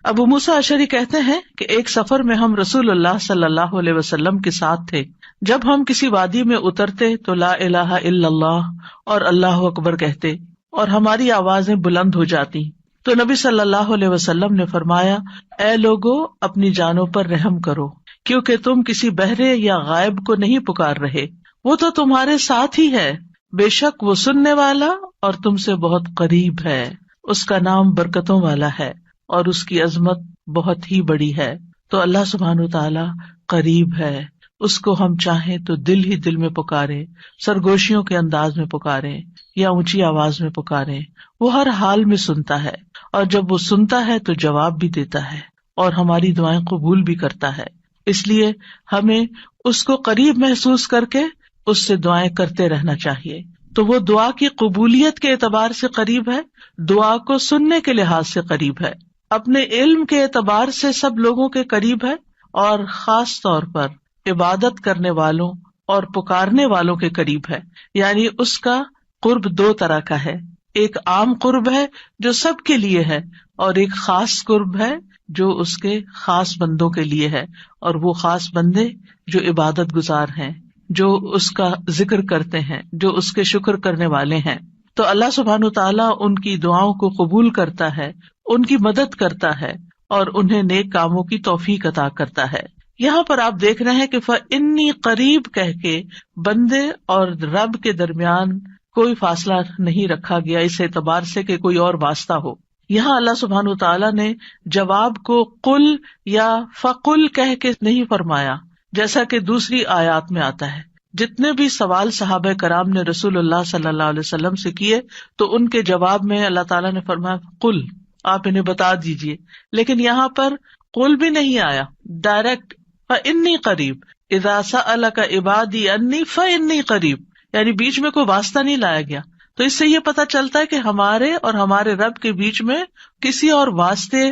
ابو موسیٰ اشعری کہتے ہیں کہ ایک سفر میں ہم رسول اللہ صلی اللہ علیہ وسلم کے ساتھ تھے. جب ہم کسی وادی میں اترتے تو لا الہ الا اللہ اور اللہ اکبر کہتے اور ہماری آوازیں بلند ہو جاتی. تو نبی صلی اللہ علیہ وسلم نے فرمایا، اے لوگو اپنی جانوں پر رحم کرو، کیونکہ تم کسی بہرے یا غائب کو نہیں پکار رہے، وہ تو تمہارے ساتھ ہی ہے، بے شک وہ سننے والا اور تم سے بہت قریب ہے. اس کا نام برکتوں والا ہے اور اس کی عظمت بہت ہی بڑی ہے. تو اللہ سبحانہ وتعالی قریب ہے، اس کو ہم چاہیں تو دل ہی دل میں پکاریں، سرگوشیوں کے انداز میں پکاریں یا اونچی آواز میں پکاریں، وہ ہر حال میں سنتا ہے، اور جب وہ سنتا ہے تو جواب بھی دیتا ہے اور ہماری دعائیں قبول بھی کرتا ہے. اس لیے ہمیں اس کو قریب محسوس کر کے اس سے دعائیں کرتے رہنا چاہیے. تو وہ دعا کی قبولیت کے اعتبار سے قریب ہے، دعا کو سننے کے لحاظ سے قریب ہے، اپنے علم کے اعتبار سے سب لوگوں کے قریب ہے، اور خاص طور پر عبادت کرنے والوں اور پکارنے والوں کے قریب ہے. یعنی اس کا قرب دو طرح کا ہے، ایک عام قرب ہے جو سب کے لیے ہے، اور ایک خاص قرب ہے جو اس کے خاص بندوں کے لیے ہے. اور وہ خاص بندے جو عبادت گزار ہیں، جو اس کا ذکر کرتے ہیں، جو اس کے شکر کرنے والے ہیں. تو اللہ سبحانہ تعالیٰ ان کی دعاؤں کو قبول کرتا ہے، ان کی مدد کرتا ہے اور انہیں نیک کاموں کی توفیق عطا کرتا ہے. یہاں پر آپ دیکھ رہے ہیں کہ فَإِنِّي قریب کہہ کے بندے اور رب کے درمیان کوئی فاصلہ نہیں رکھا گیا اس اعتبار سے کہ کوئی اور واسطہ ہو. یہاں اللہ سبحانہ تعالیٰ نے جواب کو قل یا فقل کہہ کے نہیں فرمایا، جیسا کہ دوسری آیات میں آتا ہے. جتنے بھی سوال صحابہ کرام نے رسول اللہ صلی اللہ علیہ وسلم سے کیے تو ان کے جواب میں اللہ تعالیٰ نے فرمایا قل، آپ انہیں بتا دیجئے. لیکن یہاں پر قل بھی نہیں آیا، ڈائریکٹ فَإِنِّي قریب، اذا سألک عبادی انی فإنی قریب، یعنی بیچ میں کوئی واسطہ نہیں لایا گیا. تو اس سے یہ پتا چلتا ہے کہ ہمارے اور ہمارے رب کے بیچ میں کسی اور واسطے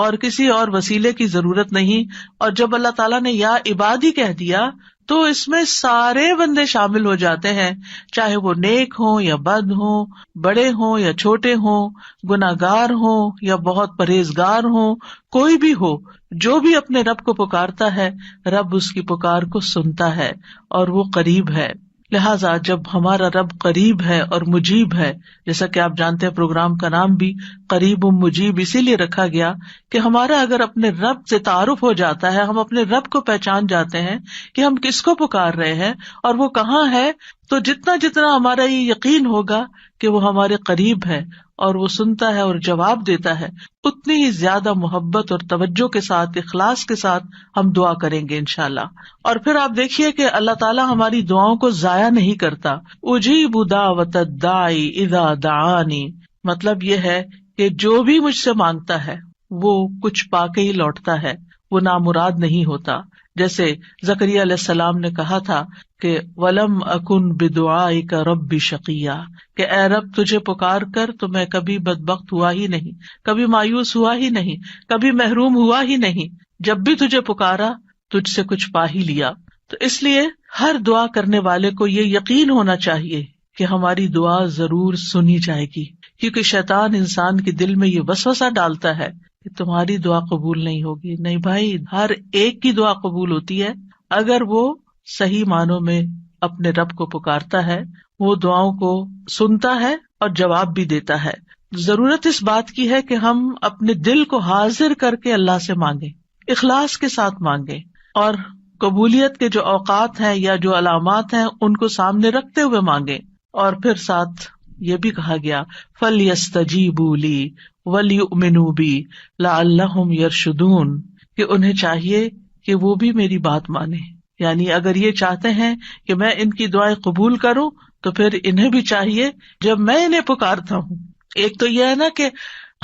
اور کسی اور وسیلے کی ضرورت نہیں. اور جب اللہ تعالیٰ نے یا عبادی کہہ دیا تو اس میں سارے بندے شامل ہو جاتے ہیں، چاہے وہ نیک ہوں یا بد ہوں، بڑے ہوں یا چھوٹے ہوں، گناہگار ہوں یا بہت پرہیزگار ہوں، کوئی بھی ہو، جو بھی اپنے رب کو پکارتا ہے رب اس کی پکار کو سنتا ہے اور وہ قریب ہے. لہٰذا جب ہمارا رب قریب ہے اور مجیب ہے، جیسا کہ آپ جانتے ہیں پروگرام کا نام بھی قریب مجیب اسی لیے رکھا گیا کہ ہمارا اگر اپنے رب سے تعارف ہو جاتا ہے، ہم اپنے رب کو پہچان جاتے ہیں کہ ہم کس کو پکار رہے ہیں اور وہ کہاں ہے، تو جتنا جتنا ہمارا یہ یقین ہوگا کہ وہ ہمارے قریب ہے اور وہ سنتا ہے اور جواب دیتا ہے، اتنی ہی زیادہ محبت اور توجہ کے ساتھ، اخلاص کے ساتھ ہم دعا کریں گے انشاءاللہ. اور پھر آپ دیکھیے کہ اللہ تعالیٰ ہماری دعاؤں کو ضائع نہیں کرتا. اجیب دعوت الداعی اذا دعانی، مطلب یہ ہے کہ جو بھی مجھ سے مانگتا ہے وہ کچھ پا کے ہی لوٹتا ہے، وہ نامراد نہیں ہوتا. جیسے زکریا علیہ السلام نے کہا تھا کہ وَلَمْ أَكُنْ بِدُعَائِكَ رَبِّ شَقِيًّا، کہ اے رب تجھے پکار کر تو میں کبھی بدبخت ہوا ہی نہیں، کبھی مایوس ہوا ہی نہیں، کبھی محروم ہوا ہی نہیں. جب بھی تجھے پکارا تجھ سے کچھ پا ہی لیا. تو اس لیے ہر دعا کرنے والے کو یہ یقین ہونا چاہیے کہ ہماری دعا ضرور سنی جائے گی، کیونکہ شیطان انسان کے دل میں یہ وسوسہ ڈالتا ہے کہ تمہاری دعا قبول نہیں ہوگی. نہیں بھائی، ہر ایک کی دعا قبول ہوتی ہے اگر وہ صحیح معنوں میں اپنے رب کو پکارتا ہے، وہ دعاؤں کو سنتا ہے اور جواب بھی دیتا ہے. ضرورت اس بات کی ہے کہ ہم اپنے دل کو حاضر کر کے اللہ سے مانگیں، اخلاص کے ساتھ مانگیں، اور قبولیت کے جو اوقات ہیں یا جو علامات ہیں ان کو سامنے رکھتے ہوئے مانگیں. اور پھر ساتھ یہ بھی کہا گیا فَلْيَسْتَجِيبُوا لِي وَلْيُؤْمِنُوا بِي لَعَلَّهُمْ يَرْشُدُونَ، کہ انہیں چاہیے کہ وہ بھی میری بات مانیں. یعنی اگر یہ چاہتے ہیں کہ میں ان کی دعائیں قبول کروں تو پھر انہیں بھی چاہیے جب میں انہیں پکارتا ہوں، ایک تو یہ ہے نا کہ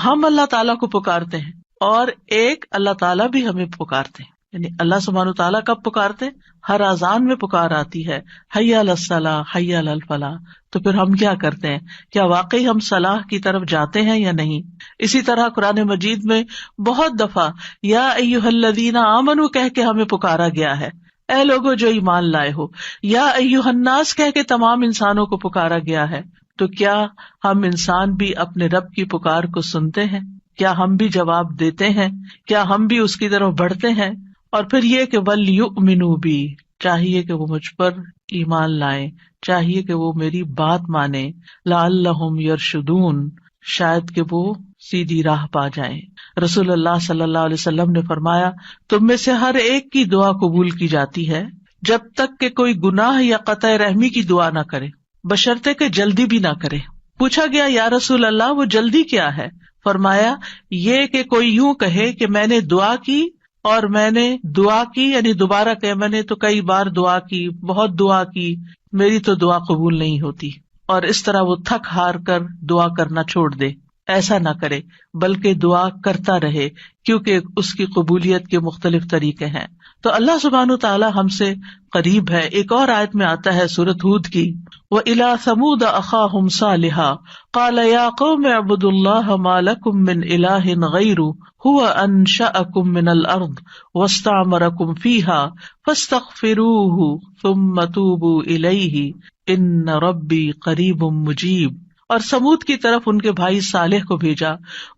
ہم اللہ تعالیٰ کو پکارتے ہیں، اور ایک اللہ تعالیٰ بھی ہمیں پکارتے ہیں. یعنی اللہ سبحانہ تعالیٰ کب پکارتے؟ ہر اذان میں پکار آتی ہے، حی علی الصلاۃ حی علی الفلاح. تو پھر ہم کیا کرتے ہیں؟ کیا واقعی ہم صلاح کی طرف جاتے ہیں یا نہیں؟ اسی طرح قرآن مجید میں بہت دفعہ یا ایھا الذین آمنوا کہہ کے ہمیں پکارا گیا ہے، اے لوگو جو ایمان لائے ہو. یا ایھا الناس کہہ کے تمام انسانوں کو پکارا گیا ہے. تو کیا ہم انسان بھی اپنے رب کی پکار کو سنتے ہیں؟ کیا ہم بھی جواب دیتے ہیں؟ کیا ہم بھی اس کی طرف بڑھتے ہیں؟ اور پھر یہ کہ وَلْيُؤْمِنُوا بِی، چاہیے کہ وہ مجھ پر ایمان لائیں، چاہیے کہ وہ میری بات مانیں، لعلہم یرشدون، شاید کہ وہ سیدھی راہ پا جائیں۔ رسول اللہ صلی اللہ علیہ وسلم نے فرمایا، تم میں سے ہر ایک کی دعا قبول کی جاتی ہے جب تک کہ کوئی گناہ یا قطع رحمی کی دعا نہ کرے، بشرطے کہ جلدی بھی نہ کرے۔ پوچھا گیا یا رسول اللہ وہ جلدی کیا ہے؟ فرمایا یہ کہ کوئی یوں کہے کہ میں نے دعا کی اور میں نے دعا کی، یعنی دوبارہ کہ میں نے تو کئی بار دعا کی، بہت دعا کی، میری تو دعا قبول نہیں ہوتی، اور اس طرح وہ تھک ہار کر دعا کرنا چھوڑ دے۔ ایسا نہ کرے بلکہ دعا کرتا رہے، کیونکہ اس کی قبولیت کے مختلف طریقے ہیں۔ تو اللہ سبحانہ تعالیٰ ہم سے قریب ہے۔ ایک اور آیت میں آتا ہے سورۃ ہود کی، وَإِلَىٰ ثَمُودَ أَخَاهُمْ صَالِحًا قَالَ يَا قَوْمِ اعْبُدُوا اللَّهَ مَا لَكُم مِّنْ إِلَٰهٍ غَيْرُهُ هُوَ أَنشَأَكُم مِّنَ الْأَرْضِ وَاسْتَعْمَرَكُمْ فِيهَا فَاسْتَغْفِرُوهُ ثُمَّ تُوبُوا إِلَيْهِ إِنَّ رَبِّي قَرِيبٌ مُّجِيبٌ۔ اور سمود کی طرف ان کے بھائی صالح کو بھیجا،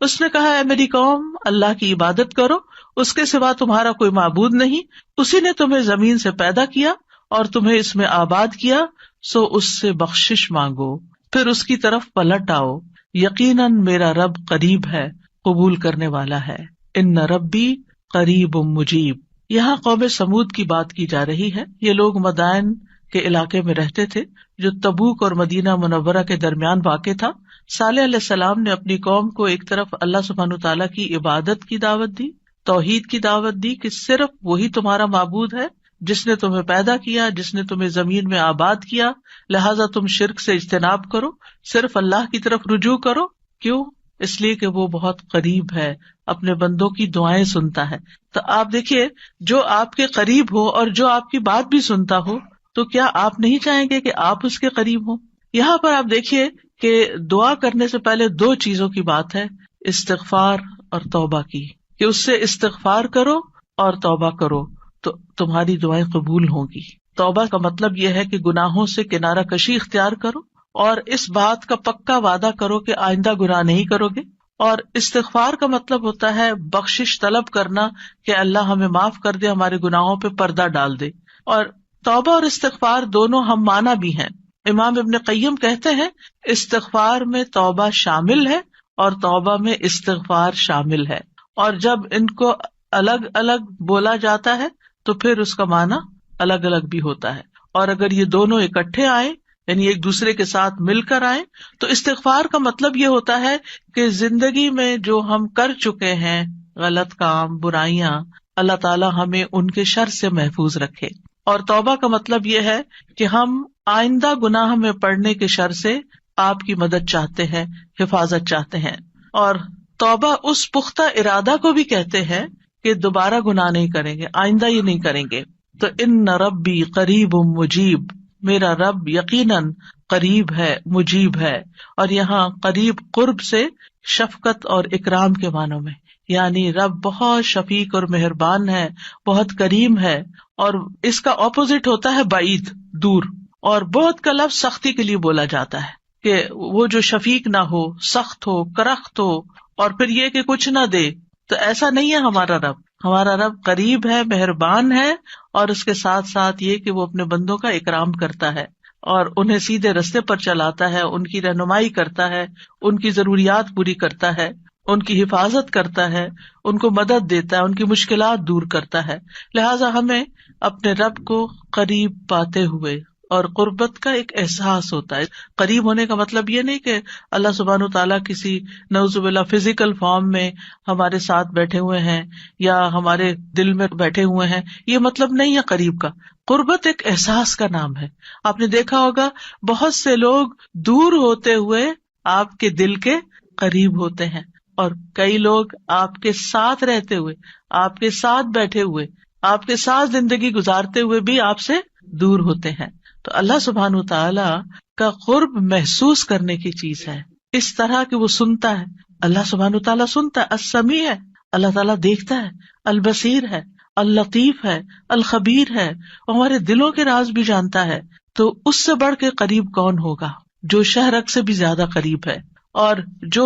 اس نے کہا، اے میری قوم، اللہ کی عبادت کرو، اس کے سوا تمہارا کوئی معبود نہیں، اسی نے تمہیں زمین سے پیدا کیا اور تمہیں اس میں آباد کیا، سو اس سے بخشش مانگو، پھر اس کی طرف پلٹ آؤ، یقیناً میرا رب قریب ہے، قبول کرنے والا ہے۔ ان ربی قریب مجیب۔ یہاں قوم سمود کی بات کی جا رہی ہے۔ یہ لوگ مدائن کے علاقے میں رہتے تھے جو تبوک اور مدینہ منورہ کے درمیان واقع تھا۔ صالح علیہ السلام نے اپنی قوم کو ایک طرف اللہ سبحانہ تعالیٰ کی عبادت کی دعوت دی، توحید کی دعوت دی کہ صرف وہی تمہارا معبود ہے جس نے تمہیں پیدا کیا، جس نے تمہیں زمین میں آباد کیا، لہٰذا تم شرک سے اجتناب کرو، صرف اللہ کی طرف رجوع کرو۔ کیوں؟ اس لیے کہ وہ بہت قریب ہے، اپنے بندوں کی دعائیں سنتا ہے۔ تو آپ دیکھیے، جو آپ کے قریب ہو اور جو آپ کی بات بھی سنتا ہو، تو کیا آپ نہیں چاہیں گے کہ آپ اس کے قریب ہوں؟ یہاں پر آپ دیکھیے کہ دعا کرنے سے پہلے دو چیزوں کی بات ہے، استغفار اور توبہ کی، کہ اس سے استغفار کرو اور توبہ کرو تو تمہاری دعائیں قبول ہوں گی۔ توبہ کا مطلب یہ ہے کہ گناہوں سے کنارہ کشی اختیار کرو اور اس بات کا پکا وعدہ کرو کہ آئندہ گناہ نہیں کرو گے، اور استغفار کا مطلب ہوتا ہے بخشش طلب کرنا کہ اللہ ہمیں معاف کر دے، ہمارے گناہوں پہ پردہ ڈال دے۔ اور توبہ اور استغفار دونوں ہم معنی بھی ہیں۔ امام ابن قیم کہتے ہیں استغفار میں توبہ شامل ہے اور توبہ میں استغفار شامل ہے، اور جب ان کو الگ الگ بولا جاتا ہے تو پھر اس کا معنی الگ الگ بھی ہوتا ہے، اور اگر یہ دونوں اکٹھے آئیں، یعنی ایک دوسرے کے ساتھ مل کر آئیں، تو استغفار کا مطلب یہ ہوتا ہے کہ زندگی میں جو ہم کر چکے ہیں غلط کام، برائیاں، اللہ تعالی ہمیں ان کے شر سے محفوظ رکھے۔ اور توبہ کا مطلب یہ ہے کہ ہم آئندہ گناہ میں پڑنے کے شر سے آپ کی مدد چاہتے ہیں، حفاظت چاہتے ہیں۔ اور توبہ اس پختہ ارادہ کو بھی کہتے ہیں کہ دوبارہ گناہ نہیں کریں گے، آئندہ یہ نہیں کریں گے۔ تو ان ربی قریب مجیب، میرا رب یقیناً قریب ہے، مجیب ہے۔ اور یہاں قریب قرب سے شفقت اور اکرام کے معنوں میں، یعنی رب بہت شفیق اور مہربان ہے، بہت کریم ہے۔ اور اس کا اپوزٹ ہوتا ہے بعید، دور، اور بہت کا لفظ سختی کے لیے بولا جاتا ہے کہ وہ جو شفیق نہ ہو، سخت ہو، کرخت ہو، اور پھر یہ کہ کچھ نہ دے۔ تو ایسا نہیں ہے ہمارا رب۔ ہمارا رب قریب ہے، مہربان ہے، اور اس کے ساتھ ساتھ یہ کہ وہ اپنے بندوں کا اکرام کرتا ہے اور انہیں سیدھے رستے پر چلاتا ہے، ان کی رہنمائی کرتا ہے، ان کی ضروریات پوری کرتا ہے، ان کی حفاظت کرتا ہے، ان کو مدد دیتا ہے، ان کی مشکلات دور کرتا ہے۔ لہٰذا ہمیں اپنے رب کو قریب پاتے ہوئے، اور قربت کا ایک احساس ہوتا ہے۔ قریب ہونے کا مطلب یہ نہیں کہ اللہ سبحانہ تعالیٰ کسی نعوذ باللہ فزیکل فارم میں ہمارے ساتھ بیٹھے ہوئے ہیں یا ہمارے دل میں بیٹھے ہوئے ہیں، یہ مطلب نہیں ہے قریب کا۔ قربت ایک احساس کا نام ہے۔ آپ نے دیکھا ہوگا بہت سے لوگ دور ہوتے ہوئے آپ کے دل کے قریب ہوتے ہیں، اور کئی لوگ آپ کے ساتھ رہتے ہوئے، آپ کے ساتھ بیٹھے ہوئے، آپ کے ساتھ زندگی گزارتے ہوئے بھی آپ سے دور ہوتے ہیں۔ تو اللہ سبحانہ تعالیٰ کا قرب محسوس کرنے کی چیز ہے، اس طرح کہ وہ سنتا ہے۔ اللہ سبحانہ تعالیٰ سنتا ہے، السمیع ہے، اللہ تعالیٰ دیکھتا ہے، البصیر ہے، اللطیف ہے، الخبیر ہے، ہمارے دلوں کے راز بھی جانتا ہے۔ تو اس سے بڑھ کے قریب کون ہوگا جو شہرک سے بھی زیادہ قریب ہے۔ اور جو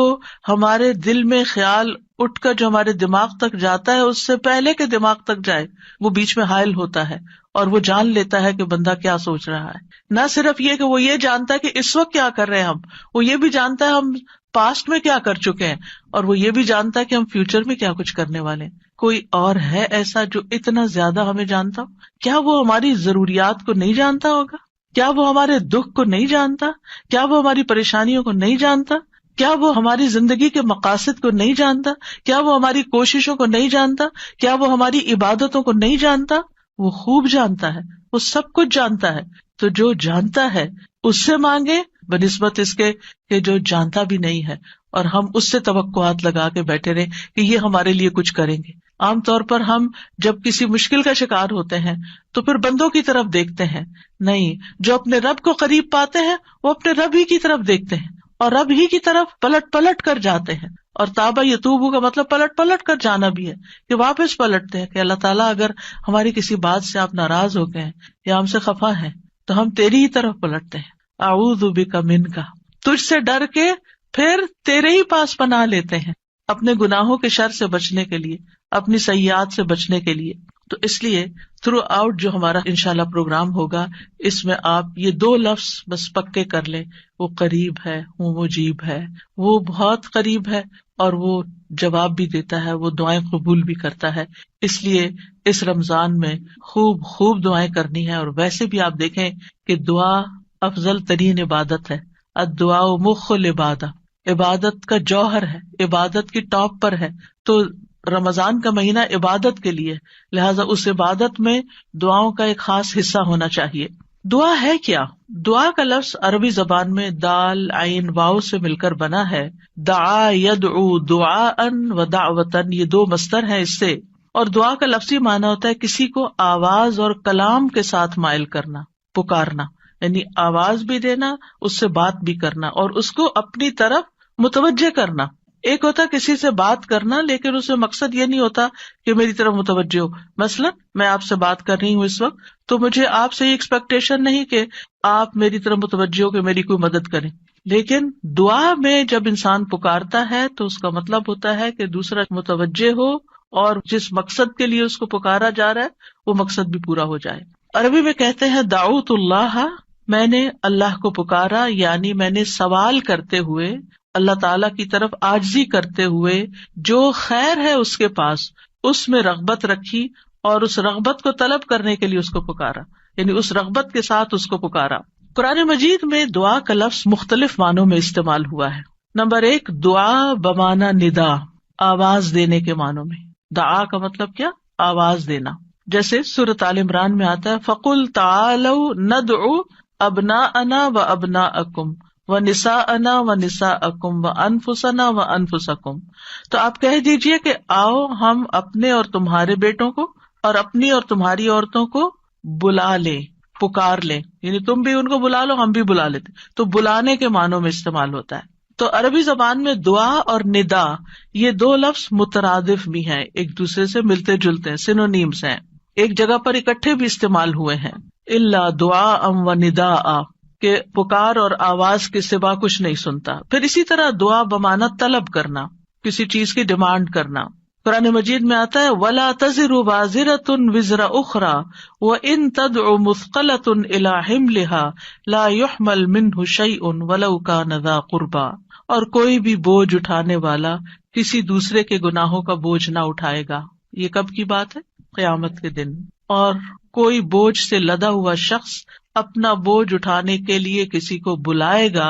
ہمارے دل میں خیال اٹھ کر جو ہمارے دماغ تک جاتا ہے اس سے پہلے کہ دماغ تک جائے وہ بیچ میں حائل ہوتا ہے اور وہ جان لیتا ہے کہ بندہ کیا سوچ رہا ہے. نہ صرف یہ کہ وہ یہ جانتا ہے کہ اس وقت کیا کر رہے ہیں ہم، وہ یہ بھی جانتا ہے ہم پاسٹ میں کیا کر چکے ہیں، اور وہ یہ بھی جانتا ہے کہ ہم فیوچر میں کیا کچھ کرنے والے ہیں. کوئی اور ہے ایسا جو اتنا زیادہ ہمیں جانتا ہو؟ کیا وہ ہماری ضروریات کو نہیں جانتا ہوگا؟ کیا وہ ہمارے دکھ کو نہیں جانتا؟ کیا وہ ہماری پریشانیوں کو نہیں جانتا؟ کیا وہ ہماری زندگی کے مقاصد کو نہیں جانتا؟ کیا وہ ہماری کوششوں کو نہیں جانتا؟ کیا وہ ہماری عبادتوں کو نہیں جانتا؟ وہ خوب جانتا ہے، وہ سب کچھ جانتا ہے. تو جو جانتا ہے اس سے مانگے بنسبت اس کے کہ جو جانتا بھی نہیں ہے اور ہم اس سے توقعات لگا کے بیٹھے رہے کہ یہ ہمارے لیے کچھ کریں گے. عام طور پر ہم جب کسی مشکل کا شکار ہوتے ہیں تو پھر بندوں کی طرف دیکھتے ہیں، نہیں، جو اپنے رب کو قریب پاتے ہیں وہ اپنے رب ہی کی طرف دیکھتے ہیں اور رب ہی کی طرف پلٹ پلٹ کر جاتے ہیں. اور تابا یتوبو کا مطلب پلٹ پلٹ کر جانا بھی ہے کہ واپس پلٹتے ہیں کہ اللہ تعالیٰ اگر ہماری کسی بات سے آپ ناراض ہو گئے ہیں یا ہم سے خفا ہیں تو ہم تیری ہی طرف پلٹتے ہیں. اعوذ بک منک، تجھ سے ڈر کے پھر تیرے ہی پاس پناہ لیتے ہیں اپنے گناہوں کے شر سے بچنے کے لیے، اپنی سیئات سے بچنے کے لیے. تو اس لیے تھرو آؤٹ جو ہمارا انشاءاللہ پروگرام ہوگا اس میں آپ یہ 2 لفظ بس پکے کر لیں، وہ قریب ہے، وہ مجیب ہے، وہ بہت قریب ہے اور وہ جواب بھی دیتا ہے، وہ دعائیں قبول بھی کرتا ہے. اس لیے اس رمضان میں خوب خوب دعائیں کرنی ہے. اور ویسے بھی آپ دیکھیں کہ دعا افضل ترین عبادت ہے. الدعاء مخ العبادہ، عبادت کا جوہر ہے، عبادت کی ٹاپ پر ہے. تو رمضان کا مہینہ عبادت کے لیے، لہٰذا اس عبادت میں دعاؤں کا ایک خاص حصہ ہونا چاہیے. دعا ہے کیا؟ دعا کا لفظ عربی زبان میں دال عین واو سے مل کر بنا ہے. دعا یدعو دعاء و دعوتن، یہ 2 مصدر ہیں اس سے. اور دعا کا لفظی معنی ہوتا ہے کسی کو آواز اور کلام کے ساتھ مائل کرنا، پکارنا، یعنی آواز بھی دینا، اس سے بات بھی کرنا اور اس کو اپنی طرف متوجہ کرنا. ایک ہوتا کسی سے بات کرنا لیکن اس میں مقصد یہ نہیں ہوتا کہ میری طرف متوجہ ہو. مثلا میں آپ سے بات کر رہی ہوں اس وقت تو مجھے آپ سے یہ ایکسپیکٹیشن نہیں کہ آپ میری طرف متوجہ ہو کہ میری کوئی مدد کریں. لیکن دعا میں جب انسان پکارتا ہے تو اس کا مطلب ہوتا ہے کہ دوسرا متوجہ ہو اور جس مقصد کے لیے اس کو پکارا جا رہا ہے وہ مقصد بھی پورا ہو جائے. عربی میں کہتے ہیں دعوت اللہ، میں نے اللہ کو پکارا، یعنی میں نے سوال کرتے ہوئے، اللہ تعالیٰ کی طرف عاجزی کرتے ہوئے، جو خیر ہے اس کے پاس اس میں رغبت رکھی اور اس رغبت کو طلب کرنے کے لیے اس کو پکارا، یعنی اس رغبت کے ساتھ اس کو پکارا. قرآن مجید میں دعا کا لفظ مختلف معنوں میں استعمال ہوا ہے. نمبر 1 دعا بمعنی ندا، آواز دینے کے معنوں میں. دعا کا مطلب کیا؟ آواز دینا. جیسے سورۃ آل عمران میں آتا ہے فَقُلْ تَعَالَوْا نَدْعُ أَبْنَاءَنَا وَأَبْنَاءَكُمْ وَنِسَاءَنَا وَنِسَاءَكُمْ وَأَنفُسَنَا وَأَنفُسَكُمْ. تو آپ کہہ دیجئے کہ آؤ ہم اپنے اور تمہارے بیٹوں کو اور اپنی اور تمہاری عورتوں کو بلا لیں، پکار لیں، یعنی تم بھی ان کو بلا لو ہم بھی بلا لیتے. تو بلانے کے معنوں میں استعمال ہوتا ہے. تو عربی زبان میں دعا اور ندا یہ 2 لفظ مترادف بھی ہیں، ایک دوسرے سے ملتے جلتے ہیں، سینونیمز ہیں، ایک جگہ پر اکٹھے بھی استعمال ہوئے ہیں. الا دعاء و نداء، کہ پکار اور آواز کے سوا کچھ نہیں سنتا. پھر اسی طرح دعا بمعنی طلب کرنا، کسی چیز کی ڈیمانڈ کرنا. قرآن مجید میں آتا ہے وَلَا تَزِرُ وَازِرَةٌ وِزْرَ أُخْرَى وَإِن تَدْعُ مُثْقَلَةٌ إِلَىٰ حِمْلِهَا لَا يُحْمَلْ مِنْهُ شَيْءٌ وَلَوْ كَانَ ذَا قُرْبَىٰ. اور کوئی بھی بوجھ اٹھانے والا کسی دوسرے کے گناہوں کا بوجھ نہ اٹھائے گا. یہ کب کی بات ہے؟ قیامت کے دن. اور کوئی بوجھ سے لدا ہوا شخص اپنا بوجھ اٹھانے کے لیے کسی کو بلائے گا،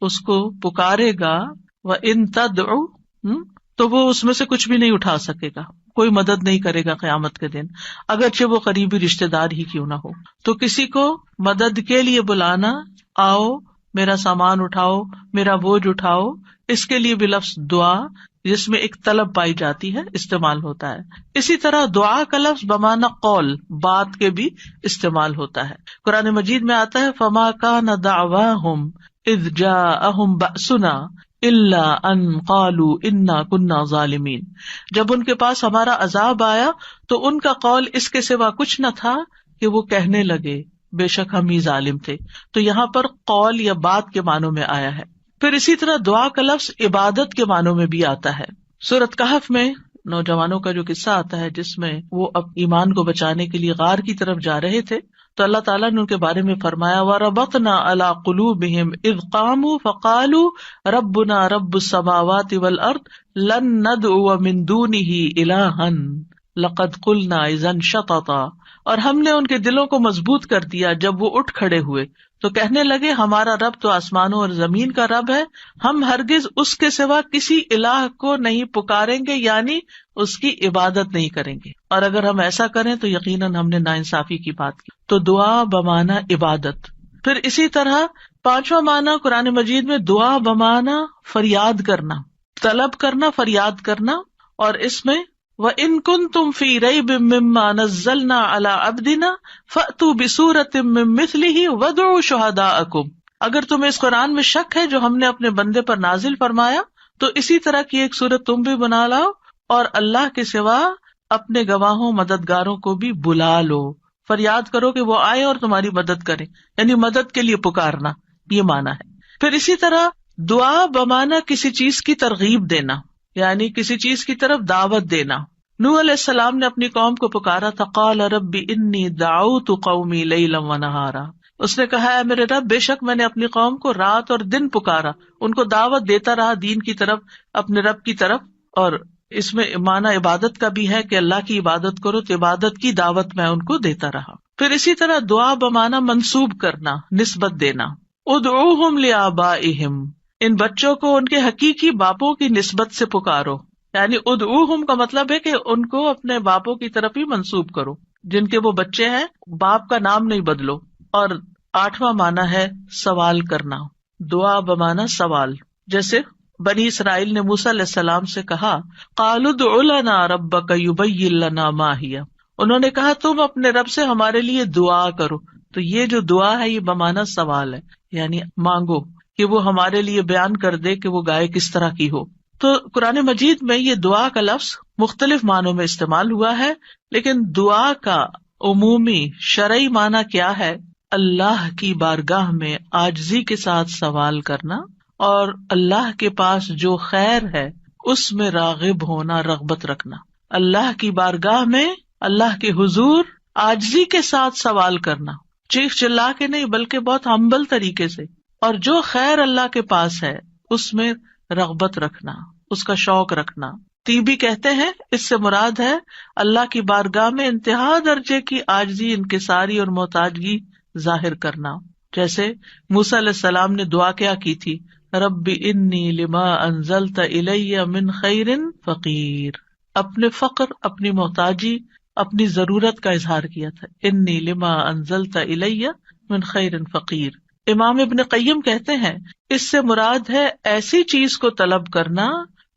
اس کو پکارے گا، وَإِن تَدْعُ، تو وہ اس میں سے کچھ بھی نہیں اٹھا سکے گا، کوئی مدد نہیں کرے گا قیامت کے دن، اگرچہ وہ قریبی رشتے دار ہی کیوں نہ ہو. تو کسی کو مدد کے لیے بلانا، آؤ میرا سامان اٹھاؤ، میرا بوجھ اٹھاؤ، اس کے لیے بھی لفظ دعا جس میں ایک طلب پائی جاتی ہے استعمال ہوتا ہے. اسی طرح دعا کا لفظ بمعنی قول، بات کے بھی استعمال ہوتا ہے. قرآن مجید میں آتا ہے فما کان دعواہم اذ جاءہم بأسنا الا ان قالوا انا كنا ظالمین. جب ان کے پاس ہمارا عذاب آیا تو ان کا قول اس کے سوا کچھ نہ تھا کہ وہ کہنے لگے بے شک ہم ہی ظالم تھے. تو یہاں پر قول یا بات کے معنوں میں آیا ہے. پھر اسی طرح دعا کا لفظ عبادت کے معنوں میں بھی آتا ہے. سورۃ کہف میں نوجوانوں کا جو قصہ آتا ہے جس میں وہ اب ایمان کو بچانے کے لیے غار کی طرف جا رہے تھے تو اللہ تعالیٰ نے ان کے بارے میں فرمایا وَرَبَطْنَا عَلَىٰ قُلُوبِهِمْ إِذْ قَامُوا فَقَالُوا رَبُّنَا رَبُّ السَّمَاوَاتِ وَالْأَرْضِ لَن نَّدْعُوَ مِن دُونِهِ إِلَٰهًا لَقَدْ قُلْنَا إِذًا شَطَطًا. اور ہم نے ان کے دلوں کو مضبوط کر دیا جب وہ اٹھ کھڑے ہوئے تو کہنے لگے ہمارا رب تو آسمانوں اور زمین کا رب ہے، ہم ہرگز اس کے سوا کسی الہ کو نہیں پکاریں گے، یعنی اس کی عبادت نہیں کریں گے، اور اگر ہم ایسا کریں تو یقیناً ہم نے ناانصافی کی بات کی. تو دعا بمعنی عبادت. پھر اسی طرح پانچواں معنی قرآن مجید میں دعا بمعنی فریاد کرنا، طلب کرنا، فریاد کرنا. اور اس میں وَإِن كُنتُمْ فِي رَيْبٍ مِّمَّا نَزَّلْنَا عَلَىٰ عَبْدِنَا فَأْتُوا بِسُورَةٍ مِّن مِّثْلِهِ وَادْعُوا شُهَدَاءَكُمْ. اگر تمہیں اس قرآن میں شک ہے جو ہم نے اپنے بندے پر نازل فرمایا تو اسی طرح کی ایک سورت تم بھی بنا لاؤ اور اللہ کے سوا اپنے گواہوں مددگاروں کو بھی بلا لو. فریاد کرو کہ وہ آئے اور تمہاری مدد کریں، یعنی مدد کے لیے پکارنا، یہ معنی ہے. پھر اسی طرح دعا بمعنی کسی چیز کی ترغیب دینا، یعنی کسی چیز کی طرف دعوت دینا. نوح علیہ السلام نے اپنی قوم کو پکارا تھا، قال رب انی دعوت قومی لیلا ونہارا. اس نے کہا ہے میرے رب، بے شک میں نے اپنی قوم کو رات اور دن پکارا، ان کو دعوت دیتا رہا دین کی طرف، اپنے رب کی طرف. اور اس میں معنی عبادت کا بھی ہے کہ اللہ کی عبادت کرو تو عبادت کی دعوت میں ان کو دیتا رہا. پھر اسی طرح دعا بمعنی منسوب کرنا، نسبت دینا. ادعوہم لآبائہم، ان بچوں کو ان کے حقیقی باپوں کی نسبت سے پکارو. یعنی ادعوہم کا مطلب ہے کہ ان کو اپنے باپوں کی طرف ہی منسوب کرو، جن کے وہ بچے ہیں باپ کا نام نہیں بدلو. اور آٹھواں معنی ہے سوال کرنا، دعا بمعنی سوال. جیسے بنی اسرائیل نے موسیٰ علیہ السلام سے کہا قالوا ادع لنا ربک یبین لنا ما ہی، انہوں نے کہا تم اپنے رب سے ہمارے لیے دعا کرو. تو یہ جو دعا ہے یہ بمعنی سوال ہے، یعنی مانگو کہ وہ ہمارے لیے بیان کر دے کہ وہ گائے کس طرح کی ہو. تو قرآن مجید میں یہ دعا کا لفظ مختلف معنوں میں استعمال ہوا ہے، لیکن دعا کا عمومی شرعی معنی کیا ہے؟ اللہ کی بارگاہ میں عاجزی کے ساتھ سوال کرنا اور اللہ کے پاس جو خیر ہے اس میں راغب ہونا، رغبت رکھنا. اللہ کی بارگاہ میں اللہ کے حضور عاجزی کے ساتھ سوال کرنا، چیخ چلا کے نہیں بلکہ بہت ہمبل طریقے سے. اور جو خیر اللہ کے پاس ہے اس میں رغبت رکھنا، اس کا شوق رکھنا. طیبی کہتے ہیں اس سے مراد ہے اللہ کی بارگاہ میں انتہا درجے کی عاجزی، انکساری اور محتاجگی ظاہر کرنا. جیسے موسیٰ علیہ السلام نے دعا کیا کی تھی، رب انی لما انزلت الی من خیر فقیر. اپنے فقر، اپنی محتاجی، اپنی ضرورت کا اظہار کیا تھا، انی لما انزلت الی من خیر فقیر. امام ابن قیم کہتے ہیں اس سے مراد ہے ایسی چیز کو طلب کرنا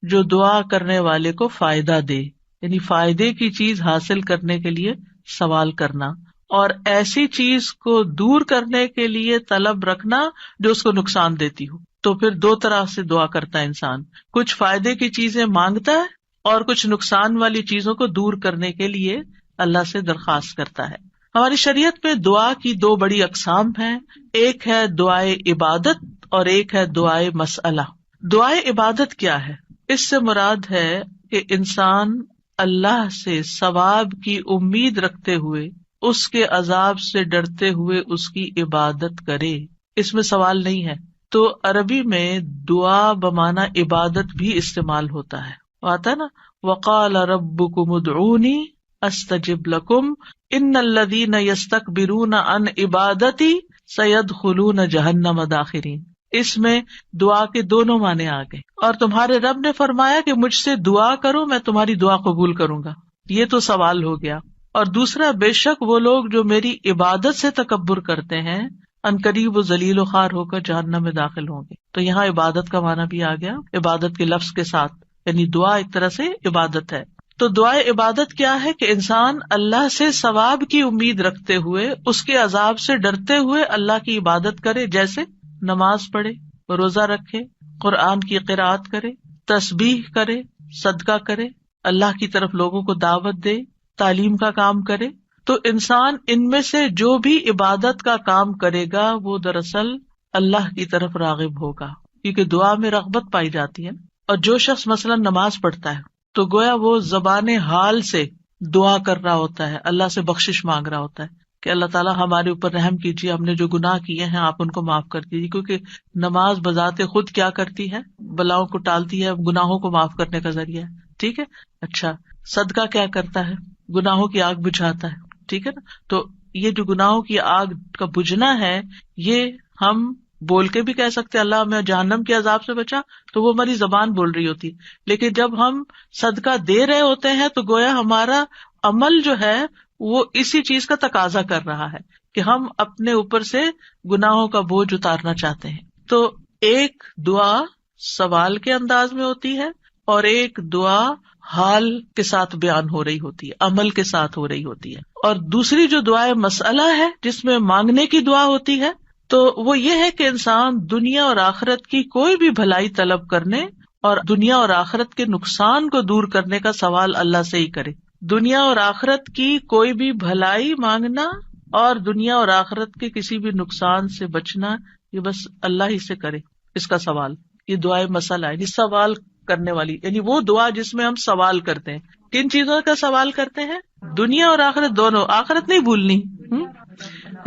جو دعا کرنے والے کو فائدہ دے، یعنی فائدے کی چیز حاصل کرنے کے لیے سوال کرنا، اور ایسی چیز کو دور کرنے کے لیے طلب رکھنا جو اس کو نقصان دیتی ہو. تو پھر دو طرح سے دعا کرتا ہے انسان، کچھ فائدے کی چیزیں مانگتا ہے اور کچھ نقصان والی چیزوں کو دور کرنے کے لیے اللہ سے درخواست کرتا ہے. ہماری شریعت میں دعا کی دو بڑی اقسام ہیں، ایک ہے دعائے عبادت اور ایک ہے دعائے مسئلہ. دعائے عبادت کیا ہے؟ اس سے مراد ہے کہ انسان اللہ سے ثواب کی امید رکھتے ہوئے، اس کے عذاب سے ڈرتے ہوئے اس کی عبادت کرے، اس میں سوال نہیں ہے. تو عربی میں دعا بمعنی عبادت بھی استعمال ہوتا ہے، آتا نا وقال ربکم ادعونی استجب لکم ان الذین یستکبرون عن عبادتی سیدخلون جہنم داخرین. اس میں دعا کے دونوں معنی آ گئے. اور تمہارے رب نے فرمایا کہ مجھ سے دعا کرو میں تمہاری دعا قبول کروں گا، یہ تو سوال ہو گیا. اور دوسرا، بے شک وہ لوگ جو میری عبادت سے تکبر کرتے ہیں عنقریب و ذلیل و خوار ہو کر جہنم میں داخل ہوں گے. تو یہاں عبادت کا معنی بھی آ گیا عبادت کے لفظ کے ساتھ، یعنی دعا ایک طرح سے عبادت ہے. تو دعائے عبادت کیا ہے کہ انسان اللہ سے ثواب کی امید رکھتے ہوئے، اس کے عذاب سے ڈرتے ہوئے اللہ کی عبادت کرے، جیسے نماز پڑھے، روزہ رکھے، قرآن کی قرأت کرے، تسبیح کرے، صدقہ کرے، اللہ کی طرف لوگوں کو دعوت دے، تعلیم کا کام کرے. تو انسان ان میں سے جو بھی عبادت کا کام کرے گا وہ دراصل اللہ کی طرف راغب ہوگا. کیونکہ دعا میں رغبت پائی جاتی ہے. اور جو شخص مثلا نماز پڑھتا ہے تو گویا وہ زبان حال سے دعا کر رہا ہوتا ہے، اللہ سے بخشش مانگ رہا ہوتا ہے کہ اللہ تعالیٰ ہمارے اوپر رحم کیجیے، ہم نے جو گناہ کیے ہیں آپ ان کو معاف کر دیجیے. کیونکہ نماز بذات خود کیا کرتی ہے؟ بلاؤں کو ٹالتی ہے، گناہوں کو معاف کرنے کا ذریعہ ہے. ٹھیک ہے. اچھا، صدقہ کیا کرتا ہے؟ گناہوں کی آگ بجھاتا ہے. ٹھیک ہے نا. تو یہ جو گناہوں کی آگ کا بجھنا ہے، یہ ہم بول کے بھی کہہ سکتے اللہ ہمیں جہنم کے عذاب سے بچا، تو وہ ہماری زبان بول رہی ہوتی. لیکن جب ہم صدقہ دے رہے ہوتے ہیں تو گویا ہمارا عمل جو ہے وہ اسی چیز کا تقاضا کر رہا ہے کہ ہم اپنے اوپر سے گناہوں کا بوجھ اتارنا چاہتے ہیں. تو ایک دعا سوال کے انداز میں ہوتی ہے اور ایک دعا حال کے ساتھ بیان ہو رہی ہوتی ہے، عمل کے ساتھ ہو رہی ہوتی ہے. اور دوسری جو دعائیں مسئلہ ہے جس میں مانگنے کی دعا ہوتی ہے، تو وہ یہ ہے کہ انسان دنیا اور آخرت کی کوئی بھی بھلائی طلب کرنے اور دنیا اور آخرت کے نقصان کو دور کرنے کا سوال اللہ سے ہی کرے. دنیا اور آخرت کی کوئی بھی بھلائی مانگنا اور دنیا اور آخرت کے کسی بھی نقصان سے بچنا، یہ بس اللہ ہی سے کرے اس کا سوال. یہ دعائیں مسئلہ ہے، یہ سوال کرنے والی، یعنی وہ دعا جس میں ہم سوال کرتے ہیں. کن چیزوں کا سوال کرتے ہیں؟ دنیا اور آخرت دونوں. آخرت نہیں بھولنی.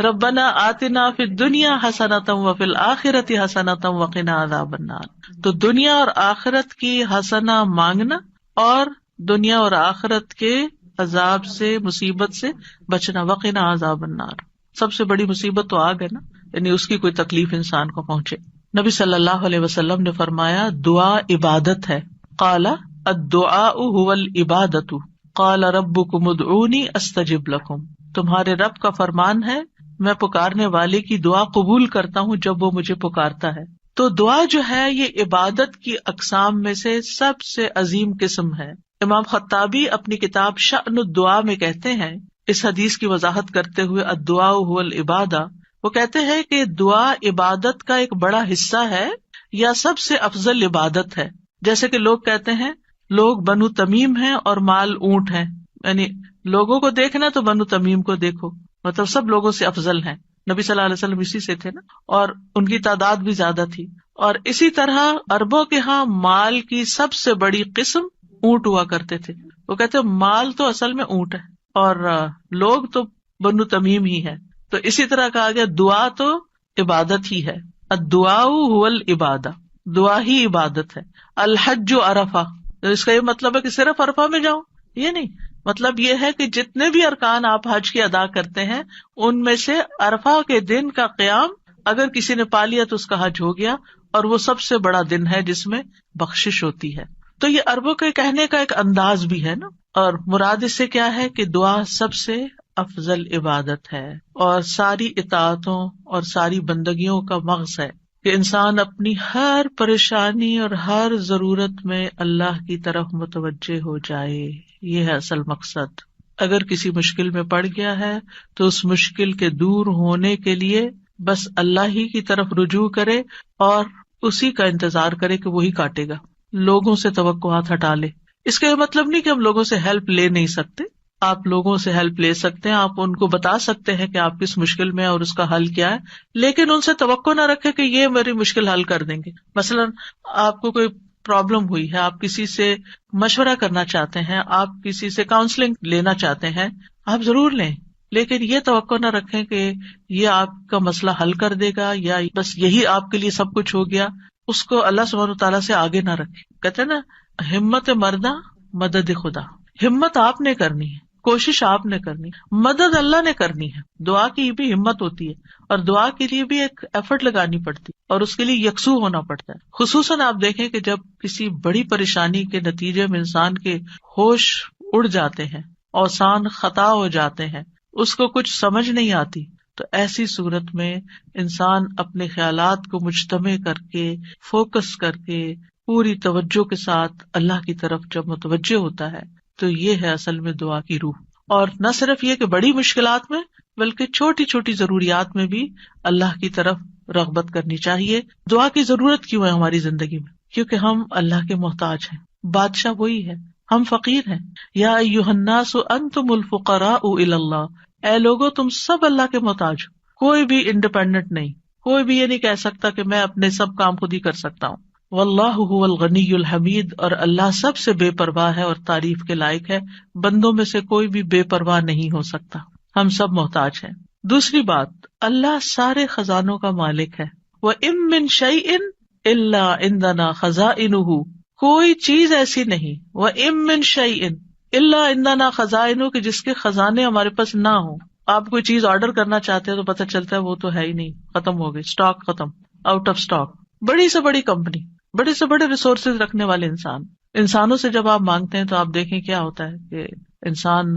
ربنا آتنا فی الدنیا حسنۃ وفی الآخرۃ حسنۃ وقنا عذاب النار. تو دنیا اور آخرت کی حسنہ مانگنا اور دنیا اور آخرت کے عذاب سے، مصیبت سے بچنا. وقنا عذاب النار، سب سے بڑی مصیبت تو آگ ہے نا، یعنی اس کی کوئی تکلیف انسان کو پہنچے. نبی صلی اللہ علیہ وسلم نے فرمایا دعا عبادت ہے. قال الدعاء هو العبادۃ قال ربکم ادعونی استجب لکم. تمہارے رب کا فرمان ہے میں پکارنے والے کی دعا قبول کرتا ہوں جب وہ مجھے پکارتا ہے. تو دعا جو ہے یہ عبادت کی اقسام میں سے سب سے عظیم قسم ہے. امام خطابی اپنی کتاب شأن الدعاء میں کہتے ہیں، اس حدیث کی وضاحت کرتے ہوئے الدعاء هو العبادہ، وہ کہتے ہیں کہ دعا عبادت کا ایک بڑا حصہ ہے یا سب سے افضل عبادت ہے. جیسے کہ لوگ کہتے ہیں لوگ بنو تمیم ہیں اور مال اونٹ ہیں، یعنی لوگوں کو دیکھنا تو بنو تمیم کو دیکھو، مطلب سب لوگوں سے افضل ہیں. نبی صلی اللہ علیہ وسلم اسی سے تھے نا، اور ان کی تعداد بھی زیادہ تھی. اور اسی طرح عربوں کے ہاں مال کی سب سے بڑی قسم اونٹ ہوا کرتے تھے. وہ کہتے مال تو اصل میں اونٹ ہے اور لوگ تو بنو تمیم ہی ہے. تو اسی طرح کہا گیا دعا تو عبادت ہی ہے. الدعاء هو العبادہ، دعا ہی عبادت ہے. الحج عرفہ، اس کا یہ مطلب ہے کہ صرف عرفہ میں جاؤ، یہ نہیں. مطلب یہ ہے کہ جتنے بھی ارکان آپ حج کے ادا کرتے ہیں ان میں سے عرفہ کے دن کا قیام اگر کسی نے پا لیا تو اس کا حج ہو گیا، اور وہ سب سے بڑا دن ہے جس میں بخشش ہوتی ہے. تو یہ عربوں کے کہنے کا ایک انداز بھی ہے نا. اور مراد اس سے کیا ہے کہ دعا سب سے افضل عبادت ہے اور ساری اطاعتوں اور ساری بندگیوں کا مغز ہے کہ انسان اپنی ہر پریشانی اور ہر ضرورت میں اللہ کی طرف متوجہ ہو جائے. یہ ہے اصل مقصد. اگر کسی مشکل میں پڑ گیا ہے تو اس مشکل کے دور ہونے کے لیے بس اللہ ہی کی طرف رجوع کرے اور اسی کا انتظار کرے کہ وہی کاٹے گا. لوگوں سے توقعات ہٹا لے. اس کا یہ مطلب نہیں کہ ہم لوگوں سے ہیلپ لے نہیں سکتے، آپ لوگوں سے ہیلپ لے سکتے ہیں، آپ ان کو بتا سکتے ہیں کہ آپ کس مشکل میں ہیں اور اس کا حل کیا ہے، لیکن ان سے توقع نہ رکھے کہ یہ میری مشکل حل کر دیں گے. مثلا آپ کو کوئی پرابلم ہوئی ہے، آپ کسی سے مشورہ کرنا چاہتے ہیں، آپ کسی سے کاؤنسلنگ لینا چاہتے ہیں، آپ ضرور لیں، لیکن یہ توقع نہ رکھیں کہ یہ آپ کا مسئلہ حل کر دے گا یا بس یہی آپ کے لیے سب کچھ ہو گیا. اس کو اللہ سبحانہ وتعالیٰ سے آگے نہ رکھیں. کہتے ہیں نا ہمت مردہ مدد خدا. ہمت آپ نے کرنی ہے، کوشش آپ نے کرنی ہے، مدد اللہ نے کرنی ہے. دعا کی بھی ہمت ہوتی ہے اور دعا کے لیے بھی ایک ایفرٹ لگانی پڑتی ہے اور اس کے لیے یکسو ہونا پڑتا ہے. خصوصاً آپ دیکھیں کہ جب کسی بڑی پریشانی کے نتیجے میں انسان کے ہوش اڑ جاتے ہیں، اوسان خطا ہو جاتے ہیں، اس کو کچھ سمجھ نہیں آتی، تو ایسی صورت میں انسان اپنے خیالات کو مجتمع کر کے، فوکس کر کے، پوری توجہ کے ساتھ اللہ کی طرف جب متوجہ ہوتا ہے تو یہ ہے اصل میں دعا کی روح. اور نہ صرف یہ کہ بڑی مشکلات میں بلکہ چھوٹی چھوٹی ضروریات میں بھی اللہ کی طرف رغبت کرنی چاہیے. دعا کی ضرورت کیوں ہے ہماری زندگی میں؟ کیونکہ ہم اللہ کے محتاج ہیں، بادشاہ وہی ہے، ہم فقیر ہیں. یا ایھا الناس انتم الفقراء الی اللہ، اے لوگو تم سب اللہ کے محتاج ہو، کوئی بھی انڈیپینڈنٹ نہیں کوئی بھی یہ نہیں کہہ سکتا کہ میں اپنے سب کام خود ہی کر سکتا ہوں. واللہ هو الغنی الحمید، اور اللہ سب سے بے پرواہ ہے اور تعریف کے لائق ہے. بندوں میں سے کوئی بھی بے پرواہ نہیں ہو سکتا، ہم سب محتاج ہیں. دوسری بات، اللہ سارے خزانوں کا مالک ہے. وَإِن مِّن شَيْءٍ إِلَّا عِندَنَا خَزَائِنُهُ، کوئی چیز ایسی نہیں. وَإِن مِّن شَيْءٍ إِلَّا عِندَنَا خَزَائِنُهُ، کہ جس کے خزانے ہمارے پاس نہ ہوں. آپ کوئی چیز آرڈر کرنا چاہتے ہیں تو پتہ چلتا ہے وہ تو ہے ہی نہیں، ختم ہو گئی، اسٹاک ختم، آؤٹ آف اسٹاک. بڑی سے بڑی کمپنی، بڑے سے بڑے ریسورسز رکھنے والے انسانوں سے جب آپ مانگتے ہیں تو آپ دیکھیں کیا ہوتا ہے کہ انسان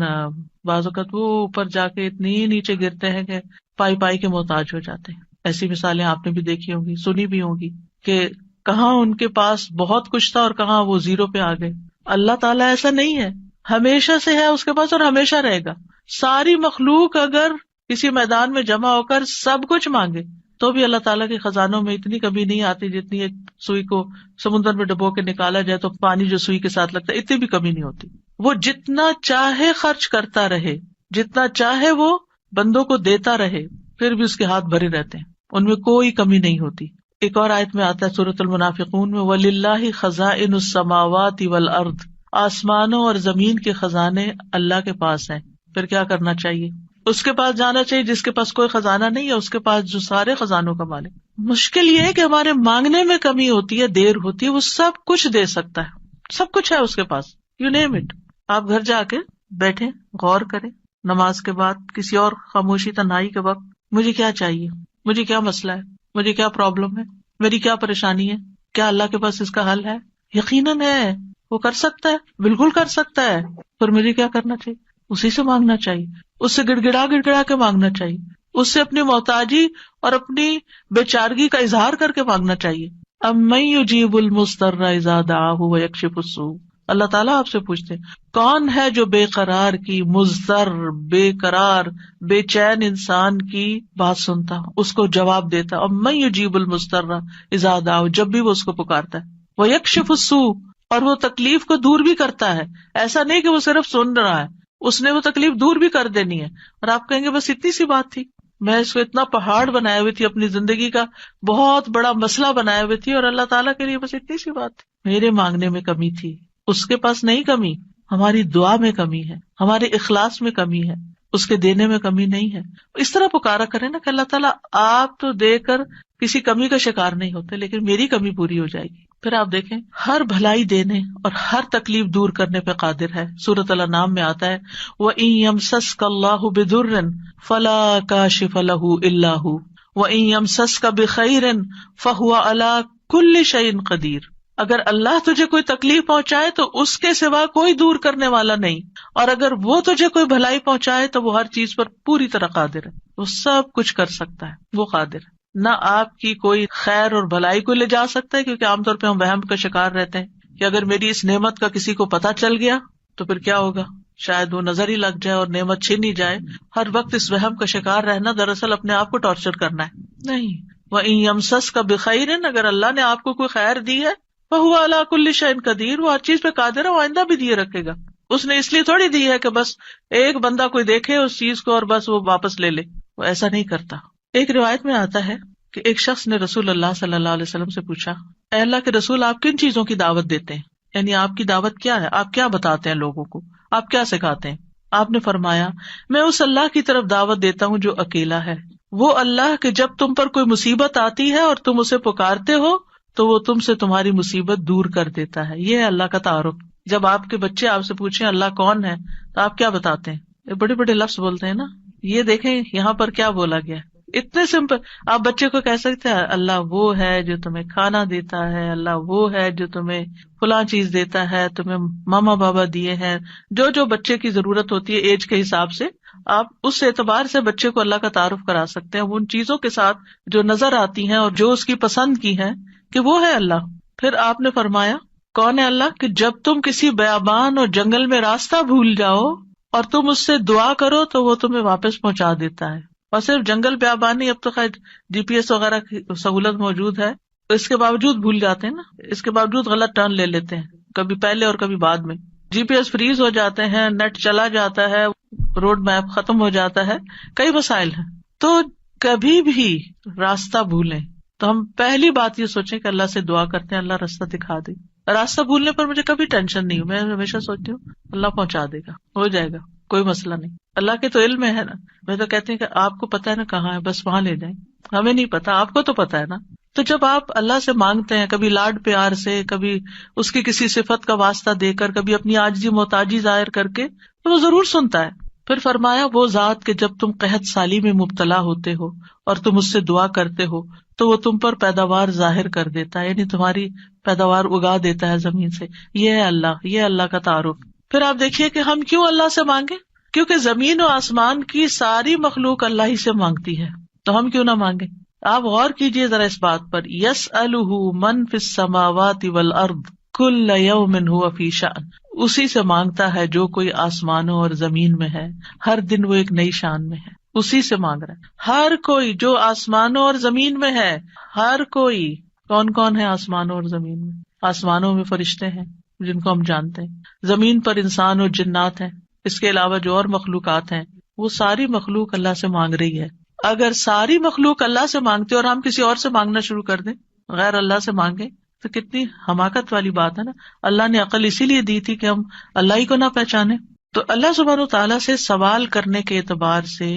بعض اوقات وہ اوپر جا کے اتنی نیچے گرتے ہیں کہ پائی پائی کے محتاج ہو جاتے ہیں. ایسی مثالیں آپ نے بھی دیکھی ہوں گی، سنی بھی ہوں گی کہ کہاں ان کے پاس بہت کچھ تھا اور کہاں وہ زیرو پہ آ گئے. اللہ تعالیٰ ایسا نہیں ہے، ہمیشہ سے ہے اس کے پاس اور ہمیشہ رہے گا. ساری مخلوق اگر کسی میدان میں جمع ہو کر سب کچھ مانگے تو بھی اللہ تعالیٰ کے خزانوں میں اتنی کمی نہیں آتی جتنی ایک سوئی کو سمندر میں ڈبو کے نکالا جائے تو پانی جو سوئی کے ساتھ لگتا ہے اتنی بھی کمی نہیں ہوتی. وہ جتنا چاہے خرچ کرتا رہے، جتنا چاہے وہ بندوں کو دیتا رہے، پھر بھی اس کے ہاتھ بھرے رہتے ہیں، ان میں کوئی کمی نہیں ہوتی. ایک اور آیت میں آتا ہے سورۃ المنافقون میں، وَلِلَّهِ خَزَائِنُ السَّمَاوَاتِ وَالْأَرْضِ، آسمانوں اور زمین کے خزانے اللہ کے پاس ہیں. پھر کیا کرنا چاہیے؟ اس کے پاس جانا چاہیے جس کے پاس کوئی خزانہ نہیں ہے، اس کے پاس جو سارے خزانوں کا مالک. مشکل یہ ہے کہ ہمارے مانگنے میں کمی ہوتی ہے، دیر ہوتی ہے. وہ سب کچھ دے سکتا ہے، سب کچھ ہے اس کے پاس، یو نیم اٹ. آپ گھر جا کے بیٹھے غور کریں نماز کے بعد، کسی اور خاموشی تنہائی کے وقت، مجھے کیا چاہیے، مجھے کیا مسئلہ ہے، مجھے کیا پرابلم ہے، میری کیا پریشانی ہے، کیا اللہ کے پاس اس کا حل ہے؟ یقیناً ہے، وہ کر سکتا ہے، بالکل کر سکتا ہے. پر مجھے کیا کرنا چاہیے؟ اسی سے مانگنا چاہیے، اس سے گڑ گڑا کے مانگنا چاہیے، اس سے اپنی محتاجی اور اپنی بیچارگی کا اظہار کر کے مانگنا چاہیے. امن یجیب المضطر اذا دعاہ ویکشف السوء، اللہ تعالیٰ آپ سے پوچھتے ہیں کون ہے جو بے قرار کی، مضطر، بے قرار، بے چین انسان کی بات سنتا، اس کو جواب دیتا. امن یجیب المضطر اذا دعاہ، جب بھی وہ اس کو پکارتا ہے. ویکشف السوء، اور وہ تکلیف کو دور بھی کرتا ہے. ایسا نہیں کہ وہ صرف سن رہا ہے، اس نے وہ تکلیف دور بھی کر دینی ہے. اور آپ کہیں گے بس اتنی سی بات تھی، میں اس کو اتنا پہاڑ بنائے ہوئی تھی، اپنی زندگی کا بہت بڑا مسئلہ بنائے ہوئی تھی، اور اللہ تعالیٰ کے لیے بس اتنی سی بات تھی. میرے مانگنے میں کمی تھی، اس کے پاس نہیں کمی. ہماری دعا میں کمی ہے، ہمارے اخلاص میں کمی ہے، اس کے دینے میں کمی نہیں ہے. اس طرح پکارا کرے نا کہ اللہ تعالیٰ آپ تو دے کر کسی کمی کا شکار نہیں ہوتے، لیکن میری کمی پوری ہو جائے گی. پھر آپ دیکھیں ہر بھلائی دینے اور ہر تکلیف دور کرنے پہ قادر ہے. سورۃ الانعام میں آتا ہے وَإِن يَمْسَسْكَ اللَّهُ بِضُرٍّ فَلَا كَاشِفَ لَهُ إِلَّا هُوَ وَإِن يَمْسَسْكَ بِخَيْرٍ فَهُوَ عَلَى كُلِّ شَيْءٍ قَدِيرٌ. اگر اللہ تجھے کوئی تکلیف پہنچائے تو اس کے سوا کوئی دور کرنے والا نہیں، اور اگر وہ تجھے کوئی بھلائی پہنچائے تو وہ ہر چیز پر پوری طرح قادر ہے. وہ سب کچھ کر سکتا ہے، وہ قادر ہے. نہ آپ کی کوئی خیر اور بھلائی کو لے جا سکتا ہے، کیونکہ عام طور پہ ہم وہم کا شکار رہتے ہیں کہ اگر میری اس نعمت کا کسی کو پتہ چل گیا تو پھر کیا ہوگا، شاید وہ نظر ہی لگ جائے اور نعمت چھین ہی جائے. ہر وقت اس وہم کا شکار رہنا دراصل اپنے آپ کو ٹارچر کرنا ہے. نہیں، وَإِن يَمْسَسْكَ بِخَيْرٍ، اگر اللہ نے آپ کو کوئی خیر دی ہے، فَهُوَ عَلَى كُلِّ شَيْءٍ قَدِيرٌ، وہ ہر چیز پہ قادر ہے، وہ آئندہ بھی دیے رکھے گا. اس نے اس لیے تھوڑی دی ہے کہ بس ایک بندہ کوئی دیکھے اس چیز کو اور بس وہ واپس لے لے، وہ ایسا نہیں کرتا. ایک روایت میں آتا ہے کہ ایک شخص نے رسول اللہ صلی اللہ علیہ وسلم سے پوچھا، اے اللہ کے رسول، آپ کن چیزوں کی دعوت دیتے ہیں؟ یعنی آپ کی دعوت کیا ہے، آپ کیا بتاتے ہیں لوگوں کو، آپ کیا سکھاتے ہیں؟ آپ نے فرمایا، میں اس اللہ کی طرف دعوت دیتا ہوں جو اکیلا ہے، وہ اللہ کہ جب تم پر کوئی مصیبت آتی ہے اور تم اسے پکارتے ہو تو وہ تم سے تمہاری مصیبت دور کر دیتا ہے. یہ ہے اللہ کا تعارف. جب آپ کے بچے آپ سے پوچھیں اللہ کون ہے تو آپ کیا بتاتے ہیں؟ بڑے بڑے لفظ بولتے ہیں نا. یہ دیکھیں یہاں پر کیا بولا گیا، اتنے سمپل. آپ بچے کو کہہ سکتے ہیں اللہ وہ ہے جو تمہیں کھانا دیتا ہے، اللہ وہ ہے جو تمہیں فلاں چیز دیتا ہے، تمہیں ماما بابا دیے ہیں. جو جو بچے کی ضرورت ہوتی ہے ایج کے حساب سے آپ اس اعتبار سے بچے کو اللہ کا تعارف کرا سکتے ہیں، ان چیزوں کے ساتھ جو نظر آتی ہیں اور جو اس کی پسند کی ہیں کہ وہ ہے اللہ. پھر آپ نے فرمایا کون ہے اللہ کہ جب تم کسی بیابان اور جنگل میں راستہ بھول جاؤ اور تم اس سے دعا کرو تو وہ تمہیں واپس پہنچا دیتا ہے. اور صرف جنگل بیابان نہیں، اب تو خیر GPS وغیرہ کی سہولت موجود ہے، اس کے باوجود بھول جاتے ہیں نا، اس کے باوجود غلط ٹرن لے لیتے ہیں، کبھی پہلے اور کبھی بعد میں. GPS فریز ہو جاتے ہیں، نیٹ چلا جاتا ہے، روڈ میپ ختم ہو جاتا ہے، کئی مسائل ہیں. تو کبھی بھی راستہ بھولیں تو ہم پہلی بات یہ سوچیں کہ اللہ سے دعا کرتے ہیں اللہ راستہ دکھا دے. راستہ بھولنے پر مجھے کبھی ٹینشن نہیں, میں ہمیشہ سوچتی ہوں اللہ پہنچا دے گا, ہو جائے گا, کوئی مسئلہ نہیں. اللہ کے تو علم ہے نا. میں تو کہتی ہوں کہ آپ کو پتا ہے نا کہاں ہے, بس وہاں لے جائیں. ہمیں نہیں پتا, آپ کو تو پتا ہے نا. تو جب آپ اللہ سے مانگتے ہیں, کبھی لاڈ پیار سے, کبھی اس کی کسی صفت کا واسطہ دے کر, کبھی اپنی عاجزی محتاجی ظاہر کر کے, تو وہ ضرور سنتا ہے. پھر فرمایا وہ ذات کہ جب تم قحط سالی میں مبتلا ہوتے ہو اور تم اس سے دعا کرتے ہو تو وہ تم پر پیداوار ظاہر کر دیتا ہے, یعنی تمہاری پیداوار اگا دیتا ہے زمین سے. یہ ہے اللہ, یہ اللہ کا تعارف. پھر آپ دیکھیے کہ ہم کیوں اللہ سے مانگے, کیونکہ زمین و آسمان کی ساری مخلوق اللہ ہی سے مانگتی ہے, تو ہم کیوں نہ مانگے. آپ غور کیجئے ذرا اس بات پر, یسألہ من فی السماوات والارض کل یوم ھو فی شأن, اسی سے مانگتا ہے جو کوئی آسمانوں اور زمین میں ہے, ہر دن وہ ایک نئی شان میں ہے, اسی سے مانگ رہا ہے. ہر کوئی جو آسمانوں اور زمین میں ہے, ہر کوئی. کون کون ہے آسمانوں اور زمین میں؟ آسمانوں میں فرشتے ہیں جن کو ہم جانتے ہیں, زمین پر انسان اور جنات ہیں, اس کے علاوہ جو اور مخلوقات ہیں, وہ ساری مخلوق اللہ سے مانگ رہی ہے. اگر ساری مخلوق اللہ سے مانگتے اور ہم کسی اور سے مانگنا شروع کر دیں, غیر اللہ سے مانگے, تو کتنی حماقت والی بات ہے نا. اللہ نے عقل اسی لیے دی تھی کہ ہم اللہ ہی کو نہ پہچانے. تو اللہ سبحانہ وتعالیٰ سے سوال کرنے کے اعتبار سے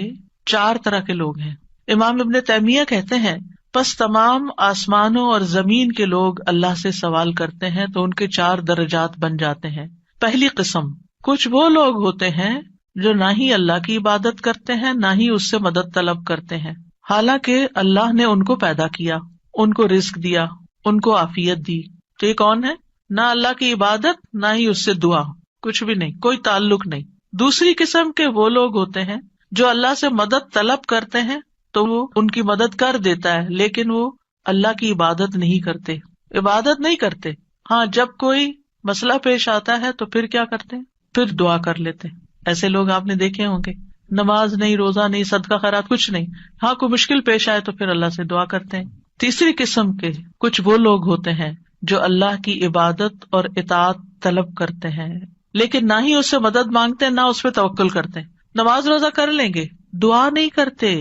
4 طرح کے لوگ ہیں. امام ابن تیمیہ کہتے ہیں پس تمام آسمانوں اور زمین کے لوگ اللہ سے سوال کرتے ہیں تو ان کے 4 درجات بن جاتے ہیں. پہلی قسم, کچھ وہ لوگ ہوتے ہیں جو نہ ہی اللہ کی عبادت کرتے ہیں نہ ہی اس سے مدد طلب کرتے ہیں, حالانکہ اللہ نے ان کو پیدا کیا, ان کو رزق دیا, ان کو عافیت دی. تو یہ کون ہے؟ نہ اللہ کی عبادت نہ ہی اس سے دعا, کچھ بھی نہیں, کوئی تعلق نہیں. دوسری قسم کے وہ لوگ ہوتے ہیں جو اللہ سے مدد طلب کرتے ہیں تو وہ ان کی مدد کر دیتا ہے, لیکن وہ اللہ کی عبادت نہیں کرتے, عبادت نہیں کرتے. ہاں, جب کوئی مسئلہ پیش آتا ہے تو پھر کیا کرتے ہیں, پھر دعا کر لیتے ہیں. ایسے لوگ آپ نے دیکھے ہوں گے, نماز نہیں, روزہ نہیں, صدقہ خیرات کچھ نہیں, ہاں کوئی مشکل پیش آئے تو پھر اللہ سے دعا کرتے ہیں. تیسری قسم کے کچھ وہ لوگ ہوتے ہیں جو اللہ کی عبادت اور اطاعت طلب کرتے ہیں, لیکن نہ ہی اس سے مدد مانگتے ہیں نہ اس پہ توکل کرتے ہیں. نماز روزہ کر لیں گے, دعا نہیں کرتے,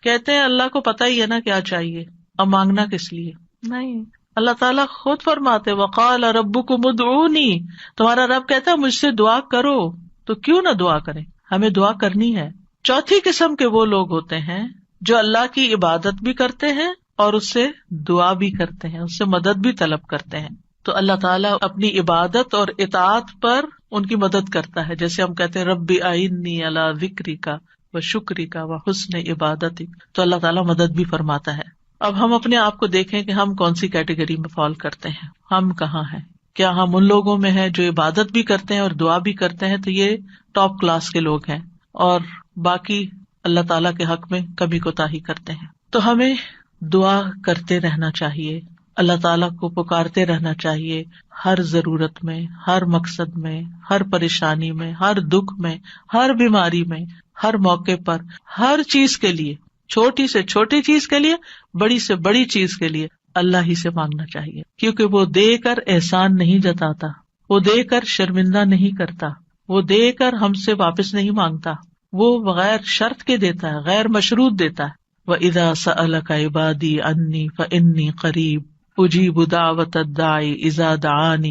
کہتے ہیں اللہ کو پتہ ہی ہے نا کیا چاہیے, اب مانگنا کس لیے. نہیں, اللہ تعالیٰ خود فرماتے وقال ربکم ادعونی, تمہارا رب کہتا ہے مجھ سے دعا کرو, تو کیوں نہ دعا کریں, ہمیں دعا کرنی ہے. چوتھی قسم کے وہ لوگ ہوتے ہیں جو اللہ کی عبادت بھی کرتے ہیں اور اس سے دعا بھی کرتے ہیں, اس سے مدد بھی طلب کرتے ہیں. تو اللہ تعالیٰ اپنی عبادت اور اطاعت پر ان کی مدد کرتا ہے, جیسے ہم کہتے ہیں ربی اعنی علی ذکرک و شکرک و حسن عبادتک, تو اللہ تعالیٰ مدد بھی فرماتا ہے. اب ہم اپنے آپ کو دیکھیں کہ ہم کون سی کیٹیگری میں فال کرتے ہیں, ہم کہاں ہیں. کیا ہم ان لوگوں میں ہیں جو عبادت بھی کرتے ہیں اور دعا بھی کرتے ہیں, تو یہ ٹاپ کلاس کے لوگ ہیں, اور باقی اللہ تعالیٰ کے حق میں کبھی کوتاہی کرتے ہیں. تو ہمیں دعا کرتے رہنا چاہیے, اللہ تعالیٰ کو پکارتے رہنا چاہیے, ہر ضرورت میں, ہر مقصد میں, ہر پریشانی میں, ہر دکھ میں, ہر بیماری میں, ہر موقع پر, ہر چیز کے لیے, چھوٹی سے چھوٹی چیز کے لیے, بڑی سے بڑی چیز کے لیے اللہ ہی سے مانگنا چاہیے. کیونکہ وہ دے کر احسان نہیں جتاتا, وہ دے کر شرمندہ نہیں کرتا, وہ دے کر ہم سے واپس نہیں مانگتا, وہ بغیر شرط کے دیتا ہے, غیر مشروط دیتا ہے. وَإِذَا سَأَلَكَ عِبَادِي عَنِّي فَإِنِّي قَرِيبٌ أُجِيبُ دَعْوَةَ الدَّاعِ إِذَا دَعَانِ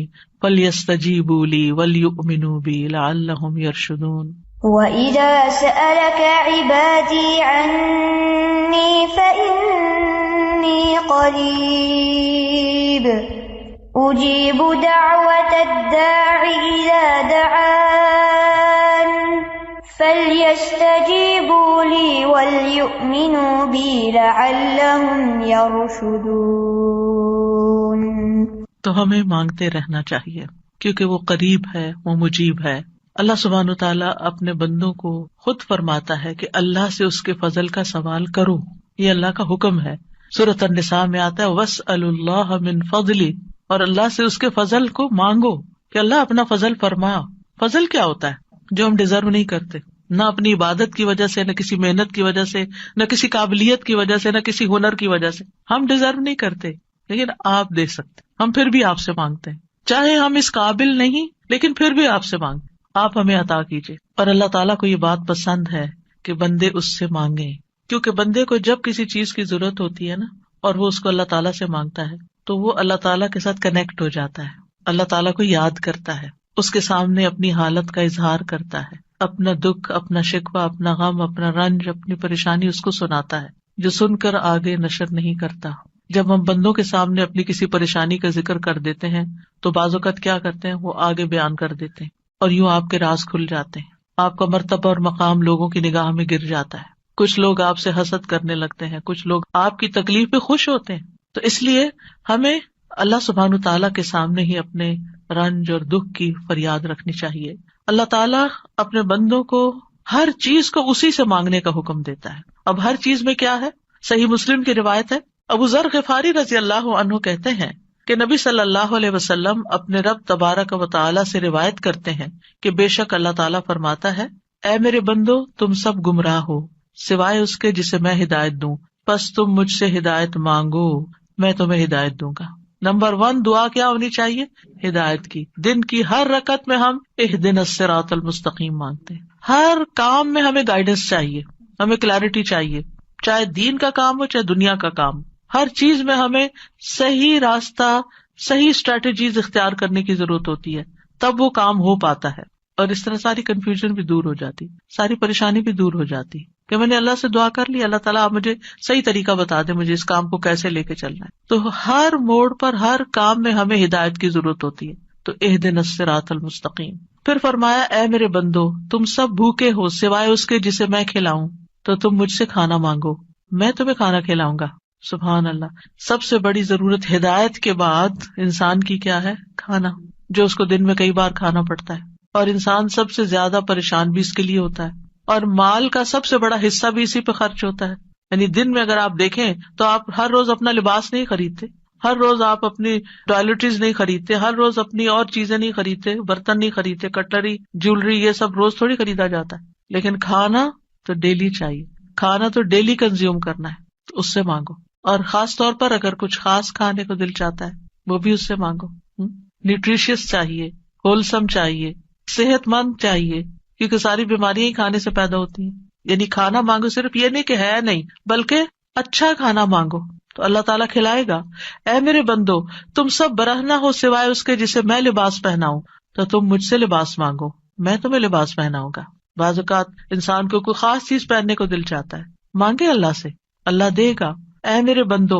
فَلْيَسْتَجِيبُوا لِي وَلْيُؤْمِنُوا بِي لَعَلَّهُمْ يَرْشُدُونَ. وَإِذَا سَأَلَكَ عِبَادِي عَنِّي فَإِنِّي قَرِيبٌ أُجِيبُ دَعْوَةَ الدَّاعِ إِذَا دَعَانِ فَلْيَسْتَجِيبُوا لِي وَلْيُؤْمِنُوا بِي لَعَلَّهُمْ يَرْشُدُونَ. تو ہمیں مانگتے رہنا چاہیے کیونکہ وہ قریب ہے, وہ مجیب ہے. اللہ سبحانہ وتعالیٰ اپنے بندوں کو خود فرماتا ہے کہ اللہ سے اس کے فضل کا سوال کرو, یہ اللہ کا حکم ہے. سورۃ النساء میں آتا ہے وَاسْأَلُوا اللَّهَ مِن فَضْلِهِ, اور اللہ سے اس کے فضل کو مانگو کہ اللہ اپنا فضل فرما. فضل کیا ہوتا ہے؟ جو ہم ڈیزرو نہیں کرتے, نہ اپنی عبادت کی وجہ سے, نہ کسی محنت کی وجہ سے, نہ کسی قابلیت کی وجہ سے, نہ کسی ہنر کی وجہ سے. ہم ڈیزرو نہیں کرتے, لیکن آپ دے سکتے. ہم پھر بھی آپ سے مانگتے ہیں, چاہے ہم اس قابل نہیں, لیکن پھر بھی آپ سے مانگتے, آپ ہمیں عطا کیجیے. اور اللہ تعالیٰ کو یہ بات پسند ہے کہ بندے اس سے مانگیں. کیونکہ بندے کو جب کسی چیز کی ضرورت ہوتی ہے نا اور وہ اس کو اللہ تعالیٰ سے مانگتا ہے تو وہ اللہ تعالیٰ کے ساتھ کنیکٹ ہو جاتا ہے، اللہ تعالیٰ کو یاد کرتا ہے، اس کے سامنے اپنی حالت کا اظہار کرتا ہے، اپنا دکھ، اپنا شکوہ، اپنا غم، اپنا رنج، اپنی پریشانی اس کو سناتا ہے، جو سن کر آگے نشر نہیں کرتا۔ جب ہم بندوں کے سامنے اپنی کسی پریشانی کا ذکر کر دیتے ہیں تو بعض اوقات کیا کرتے ہیں، وہ آگے بیان کر دیتے ہیں اور یوں آپ کے راز کھل جاتے ہیں، آپ کا مرتبہ اور مقام لوگوں کی نگاہ میں گر جاتا ہے، کچھ لوگ آپ سے حسد کرنے لگتے ہیں، کچھ لوگ آپ کی تکلیف پہ خوش ہوتے ہیں۔ تو اس لیے ہمیں اللہ سبحانہ تعالیٰ کے سامنے ہی اپنے رنج اور دکھ کی فریاد رکھنی چاہیے۔ اللہ تعالیٰ اپنے بندوں کو ہر چیز کو اسی سے مانگنے کا حکم دیتا ہے۔ اب ہر چیز میں کیا ہے؟ صحیح مسلم کی روایت ہے، ابو ذر غفاری رضی اللہ عنہ کہتے ہیں کہ نبی صلی اللہ علیہ وسلم اپنے رب تبارک و تعالیٰ سے روایت کرتے ہیں کہ بے شک اللہ تعالیٰ فرماتا ہے، اے میرے بندو تم سب گمراہ ہو سوائے اس کے جسے میں ہدایت دوں، پس تم مجھ سے ہدایت مانگو میں تمہیں ہدایت دوں گا۔ نمبر 1 دعا کیا ہونی چاہیے؟ ہدایت کی۔ دن کی ہر رکعت میں ہم اہدنا الصراط المستقیم مانگتے ہیں، ہر کام میں ہمیں گائیڈنس چاہیے، ہمیں کلیرٹی چاہیے، چاہے دین کا کام ہو چاہے دنیا کا کام، ہر چیز میں ہمیں صحیح راستہ، صحیح اسٹریٹجیز اختیار کرنے کی ضرورت ہوتی ہے، تب وہ کام ہو پاتا ہے، اور اس طرح ساری کنفیوژن بھی دور ہو جاتی، ساری پریشانی بھی دور ہو جاتی کہ میں نے اللہ سے دعا کر لی، اللہ تعالیٰ آپ مجھے صحیح طریقہ بتا دے، مجھے اس کام کو کیسے لے کے چلنا ہے۔ تو ہر موڑ پر، ہر کام میں ہمیں ہدایت کی ضرورت ہوتی ہے، تو اہدنا الصراط المستقیم۔ پھر فرمایا، اے میرے بندو تم سب بھوکے ہو سوائے اس کے جسے میں کھلاؤں، تو تم مجھ سے کھانا مانگو میں تمہیں کھانا کھلاؤں گا۔ سبحان اللہ، سب سے بڑی ضرورت ہدایت کے بعد انسان کی کیا ہے؟ کھانا، جو اس کو دن میں کئی بار کھانا پڑتا ہے، اور انسان سب سے زیادہ پریشان بھی اس کے لیے ہوتا ہے، اور مال کا سب سے بڑا حصہ بھی اسی پہ خرچ ہوتا ہے۔ یعنی دن میں اگر آپ دیکھیں تو آپ ہر روز اپنا لباس نہیں خریدتے، ہر روز آپ اپنی ٹوائلٹریز نہیں خریدتے، ہر روز اپنی اور چیزیں نہیں خریدتے، برتن نہیں خریدتے، کٹلری، جیولری، یہ سب روز تھوڑی خریدا جاتا ہے، لیکن کھانا تو ڈیلی چاہیے، کھانا تو ڈیلی کنزیوم کرنا ہے، تو اس سے مانگو، اور خاص طور پر اگر کچھ خاص کھانے کو دل چاہتا ہے وہ بھی اس سے مانگو۔ نیوٹریشیس چاہیے، ہولسم چاہیے، صحت مند چاہیے، کیونکہ ساری بیماریاں ہی کھانے سے پیدا ہوتی ہیں۔ یعنی کھانا مانگو، صرف یہ نہیں کہ ہے نہیں، بلکہ اچھا کھانا مانگو تو اللہ تعالیٰ کھلائے گا۔ اے میرے بندو تم سب برہنہ ہو سوائے اس کے جسے میں لباس پہناؤں، تو تم مجھ سے لباس مانگو میں تمہیں لباس پہناؤں گا۔ بعض اوقات انسان کو کوئی خاص چیز پہننے کو دل چاہتا ہے، مانگے اللہ سے، اللہ دے گا۔ اے میرے بندو